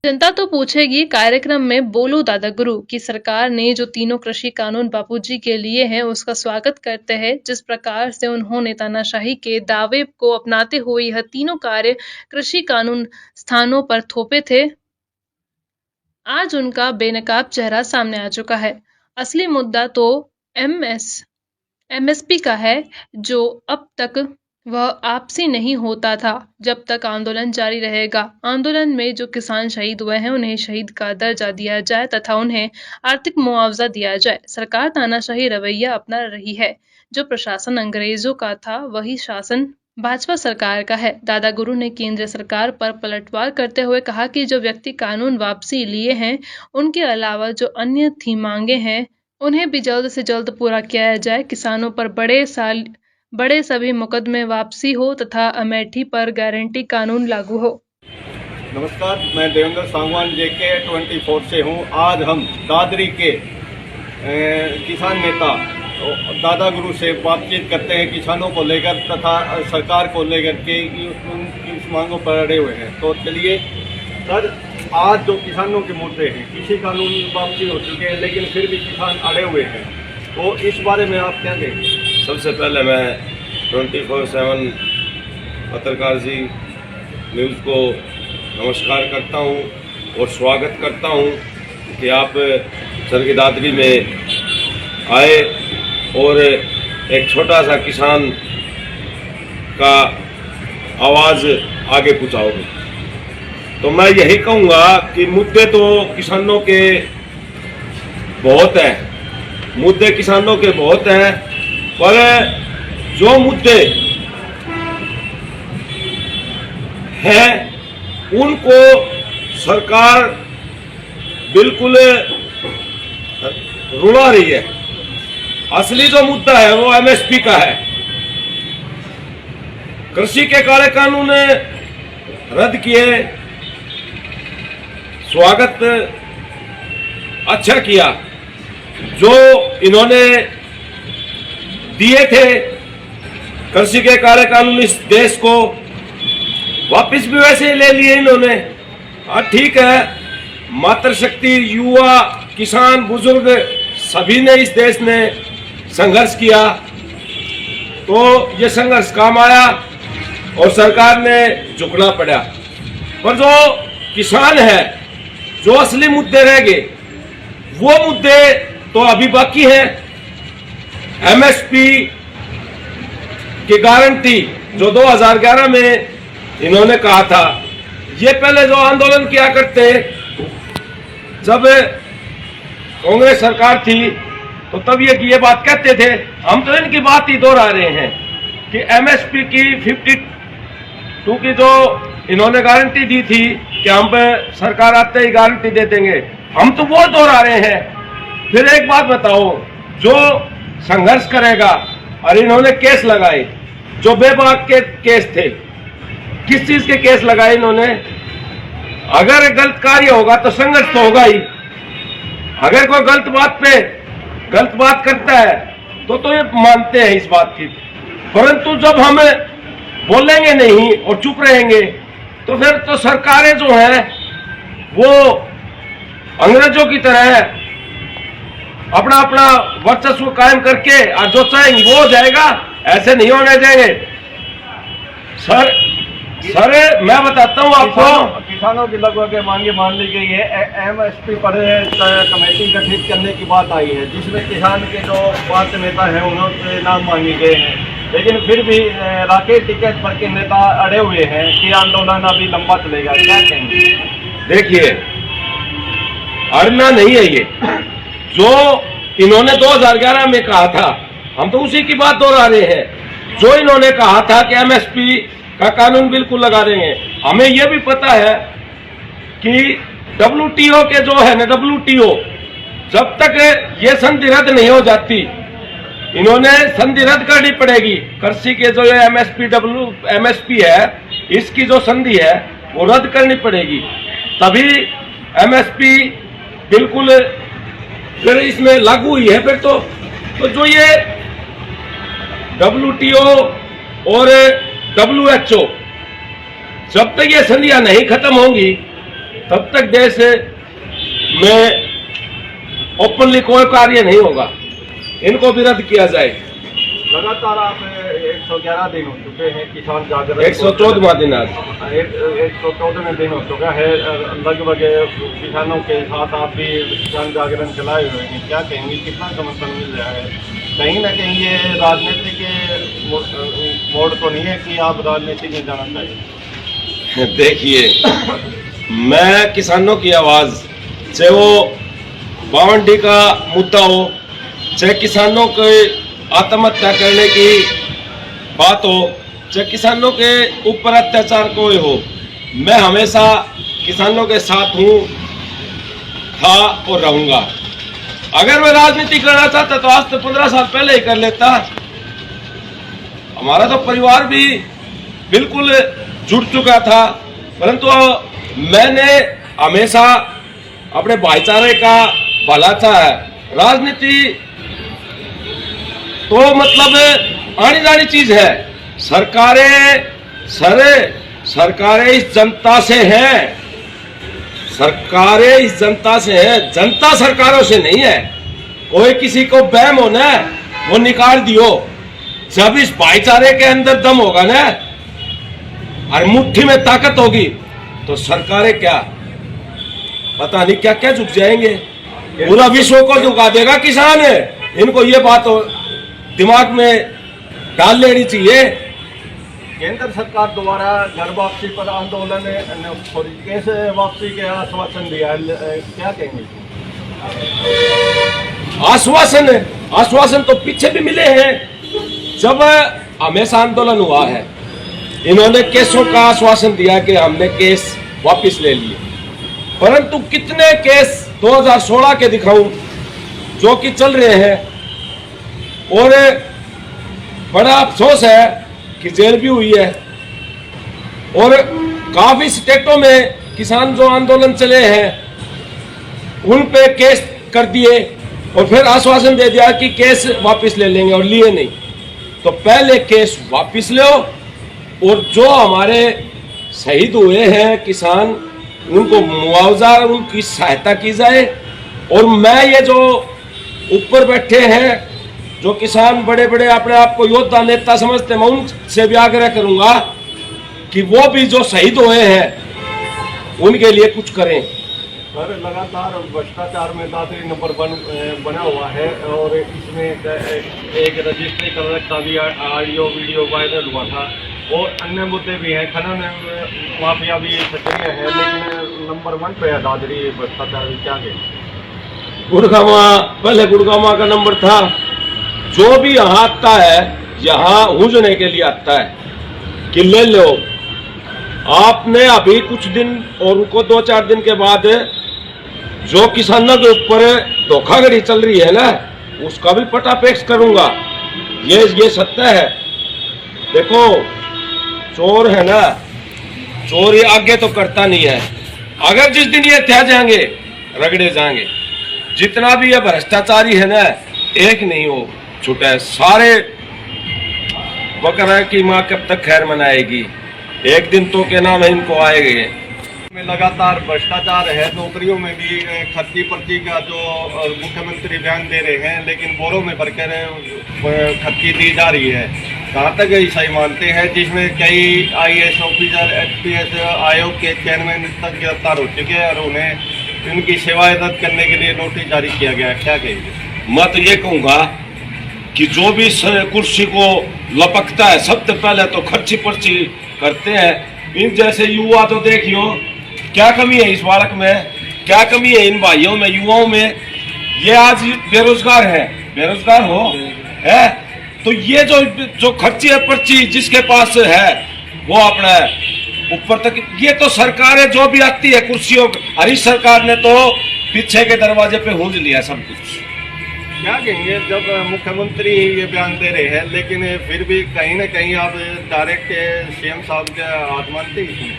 जनता तो पूछेगी कार्यक्रम में बोलो दादा गुरु की सरकार ने जो तीनों कृषि कानून बापूजी के लिए हैं उसका स्वागत करते हैं। जिस प्रकार से उन्होंने तानाशाही के दावे को अपनाते हुए यह तीनों कार्य कृषि कानून स्थानों पर थोपे थे, आज उनका बेनकाब चेहरा सामने आ चुका है। असली मुद्दा तो एमएसपी का है, जो अब तक वह आपसी नहीं होता था। जब तक आंदोलन जारी रहेगा, आंदोलन में जो किसान शहीद हुए हैं उन्हें शहीद का दर्जा दिया जाए तथा उन्हें आर्थिक मुआवजा दिया जाए। सरकार तानाशाही रवैया अपना रही है। जो प्रशासन अंग्रेजों का था वही शासन भाजपा सरकार का है। दादा गुरु ने केंद्र सरकार पर पलटवार करते हुए कहा कि जो व्यक्ति कानून वापसी लिए हैं, उनके अलावा जो अन्य थी मांगे हैं, उन्हें भी जल्द से जल्द पूरा किया जाए। किसानों पर बड़े सभी मुकदमे वापसी हो तथा अमेठी पर गारंटी कानून लागू हो। नमस्कार, मैं देवेंद्र सांगवान JK 24 से हूँ। आज हम दादरी के किसान नेता दादा गुरु से बातचीत करते हैं किसानों को लेकर तथा सरकार को लेकर के उनकी इस मांगों पर अड़े हुए हैं। तो चलिए सर, आज जो किसानों के मुद्दे हैं, कृषि कानून वापसी हो चुके हैं लेकिन फिर भी किसान अड़े हुए हैं, तो इस बारे में आप क्या कहेंगे? सबसे पहले मैं 24/7 पत्रकार जी न्यूज़ को नमस्कार करता हूं और स्वागत करता हूं कि आप सरगी दादरी में आए और एक छोटा सा किसान का आवाज़ आगे पहुंचाओगे। तो मैं यही कहूँगा कि मुद्दे तो किसानों के बहुत हैं, मुद्दे किसानों के बहुत हैं, पर जो मुद्दे हैं उनको सरकार बिल्कुल रुला रही है। असली जो मुद्दा है वो MSP का है। कृषि के काले कानून रद्द किए, स्वागत अच्छा किया। जो इन्होंने दिए थे कृषि के काले कानून इस देश को, वापस भी वैसे ही ले लिए इन्होंने। हाँ ठीक है, मातृशक्ति, युवा, किसान, बुजुर्ग सभी ने इस देश ने संघर्ष किया, तो ये संघर्ष काम आया और सरकार ने झुकना पड़ा। पर जो किसान है, जो असली मुद्दे रह गए, वो मुद्दे तो अभी बाकी हैं। MSP की गारंटी जो 2011 में इन्होंने कहा था, ये पहले जो आंदोलन किया करते, जब कांग्रेस सरकार थी तो तब ये बात कहते थे। हम तो इनकी बात ही दोहरा रहे हैं कि MSP की 52 की जो इन्होंने गारंटी दी थी कि हम सरकार आते ही गारंटी दे देंगे, हम तो वो दोहरा रहे हैं। फिर एक बात बताओ, जो संघर्ष करेगा, और इन्होंने केस लगाए जो बेबाक के केस थे, किस चीज के केस लगाए इन्होंने? अगर गलत कार्य होगा तो संघर्ष तो होगा ही। अगर कोई गलत बात करता है तो ये मानते हैं इस बात की, परंतु जब हम बोलेंगे नहीं और चुप रहेंगे तो फिर तो सरकारें जो हैं वो अंग्रेजों की तरह अपना वर्चस्व कायम करके और जो चाहेंगे वो हो जाएगा। ऐसे नहीं होने देंगे सर। मैं बताता हूँ आपको, किसानों की लगभग मांगे मान ली गई है। MSP पर कमेटी गठित करने की बात आई है, जिसमें किसान के जो पार्टी नेता हैं उन्होंने नाम मांगे गए हैं, लेकिन फिर भी राकेश टिकट पर के नेता अड़े हुए हैं कि आंदोलन अभी लंबा चलेगा। क्या कहेंगे? देखिए, अड़ना नहीं है ये। जो इन्होंने 2011 में कहा था, हम तो उसी की बात दोहरा रहे हैं। जो इन्होंने कहा था कि MSP का कानून बिल्कुल लगा देंगे, हमें यह भी पता है कि WTO के जो है ना, WTO जब तक ये संधि रद्द नहीं हो जाती, इन्होंने संधि रद्द करनी पड़ेगी। कृषि के जो MSP है, इसकी जो संधि है वो रद्द करनी पड़ेगी, तभी MSP बिल्कुल फिर इसमें लागू हुई है। फिर तो जो ये WTO और WHO जब तक ये संधियां नहीं खत्म होंगी तब तक देश में ओपनली कोई कार्य नहीं होगा। इनको भी रद्द किया जाए। लगातार आप 111 दिन हो चुके हैं किसान जागरण, 114वां दिन आज, 114वें दिन हो चुका है लगभग। किसानों के साथ आप भी किसान जागरण चलाए हुए हैं, क्या कहेंगे, कितना समर्थन मिल रहा है? कहीं ना कहीं ये राजनीति के मोड़ तो नहीं है कि आप राजनीति में जाना चाहिए? देखिए, मैं किसानों की आवाज, चाहे वो बावंडी का मुद्दा हो, चाहे किसानों के आत्महत्या करने की बात हो, चाहे किसानों के ऊपर अत्याचार कोई हो, मैं हमेशा किसानों के साथ हूँ, था और रहूंगा। अगर मैं राजनीति करना चाहता तो आज तो 15 साल पहले ही कर लेता। हमारा तो परिवार भी बिल्कुल जुड़ चुका था, परंतु मैंने हमेशा अपने भाईचारे का भला चाहा है। राजनीति तो मतलब आनी जानी चीज है। सरकारें इस जनता से हैं, सरकारें इस जनता से हैं, जनता सरकारों से नहीं है। कोई किसी को बहम हो ना, वो निकाल दियो। जब इस भाईचारे के अंदर दम होगा ना और मुट्ठी में ताकत होगी तो सरकारें क्या पता नहीं क्या क्या झुक जाएंगे। पूरा विश्व को झुका देगा किसान। इनको ये बात दिमाग में डाल लेनी चाहिए। केंद्र सरकार द्वारा घर वापसी पर आंदोलन कैसे वापसी के आश्वासन दिया, क्या कहेंगे? आश्वासन तो पीछे भी मिले हैं। जब हमेशा आंदोलन हुआ है, इन्होंने केसों का आश्वासन दिया कि हमने केस वापस ले लिए, परंतु कितने केस 2016 के दिखाऊं जो कि चल रहे हैं। और बड़ा अफसोस है कि जेल भी हुई है और काफी स्टेटों में किसान जो आंदोलन चले हैं उन पे केस कर दिए और फिर आश्वासन दे दिया कि केस वापस ले लेंगे और लिए नहीं। तो पहले केस वापस लो और जो हमारे शहीद हुए हैं किसान, उनको मुआवजा, उनकी सहायता की जाए। और मैं ये जो ऊपर बैठे हैं, जो किसान बड़े बड़े अपने आप को योद्धा नेता समझते हैं, मैं उनसे भी आग्रह करूंगा कि वो भी जो शहीद हुए हैं उनके लिए कुछ करें। सर, लगातार भ्रष्टाचार में दादरी नंबर 1 बना हुआ है और इसमें एक रजिस्ट्री कर का भी ऑडियो वीडियो वायरल हुआ था और अन्य मुद्दे भी हैं। खनन माफिया भी सक्रिय है, लेकिन नंबर 1 पे है दादरी भ्रष्टाचार। क्या कहें? गुड़गामा, पहले गुड़गामा का नंबर था। जो भी यहाँ आता है, यहाँ हूंजने के लिए आता है कि ले लो। आपने अभी कुछ दिन और उनको 2-4 दिन के बाद जो किसानों के ऊपर धोखाधड़ी चल रही है ना, उसका भी पटापेक्ष करूंगा। ये सत्य है। देखो, चोर है ना, चोर ये आगे तो करता नहीं है। अगर जिस दिन ये तह जाएंगे, रगड़े जाएंगे। जितना भी ये भ्रष्टाचारी है ना, एक नहीं हो छूटा है। सारे बकरा की माँ कब तक खैर मनाएगी, एक दिन तो के नाम है इनको आएंगे। में लगातार भ्रष्टाचार है। नौकरियों में भी खर्ची पर्ची का जो मुख्यमंत्री बयान दे रहे हैं, लेकिन बोरों में भरकर खर्ची दी जा रही है। कहाँ तक ये सही मानते हैं? जिसमें कई IAS ऑफिसर, HPS आयोग के चेयरमैन तक गिरफ्तार हो चुके हैं और उन्हें उनकी सेवाएं रद्द करने के लिए नोटिस जारी किया गया है। क्या कहेंगे? मैं तो ये कहूँगा कि जो भी कुर्सी को लपकता है, सबसे पहले तो खर्ची पर्ची करते हैं। इन जैसे युवा तो देखियो, क्या कमी है इस बालक में, क्या कमी है इन भाइयों में, युवाओं में। ये आज बेरोजगार है, बेरोजगार हो है तो ये जो खर्ची है पर्ची जिसके पास है वो अपना ऊपर तक। ये तो सरकारें जो भी आती है कुर्सियों, हरीश सरकार ने तो पीछे के दरवाजे पे हूंज लिया सब कुछ। क्या कहेंगे जब मुख्यमंत्री ये बयान दे रहे हैं, लेकिन फिर भी कहीं ना कहीं आप डायरेक्ट CM साहब के हाथ मानते ही?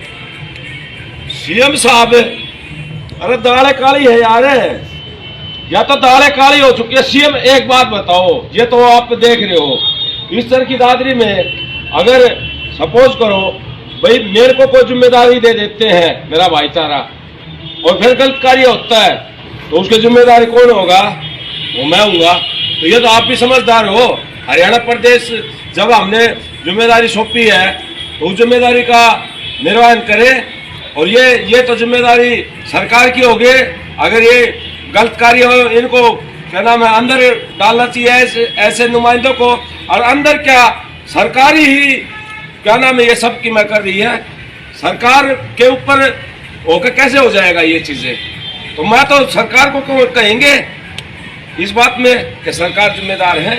CM साहब, अरे दाढ़े काली है यार, या तो दाढ़े काली हो चुकी है। CM, एक बात बताओ, ये तो आप देख रहे हो इस तरह की दादरी में, अगर सपोज करो भाई मेरे को कोई जिम्मेदारी दे देते हैं, मेरा भाईचारा, और फिर गलत कार्य होता है तो उसकी जिम्मेदारी कौन होगा? वो मैं हूँगा। तो ये तो आप भी समझदार हो। हरियाणा प्रदेश जब हमने जिम्मेदारी सौंपी है तो उस जिम्मेदारी का निर्वहन करें। और ये तो जिम्मेदारी सरकार की होगी। अगर ये गलत कार्य हो, इनको क्या नाम है अंदर डालना चाहिए ऐसे नुमाइंदों को। और अंदर क्या सरकारी ही क्या नाम है ये सब की मैं कर रही है, सरकार के ऊपर होकर कैसे हो जाएगा ये चीजें? तो मैं तो सरकार को कहेंगे इस बात में कि सरकार जिम्मेदार है।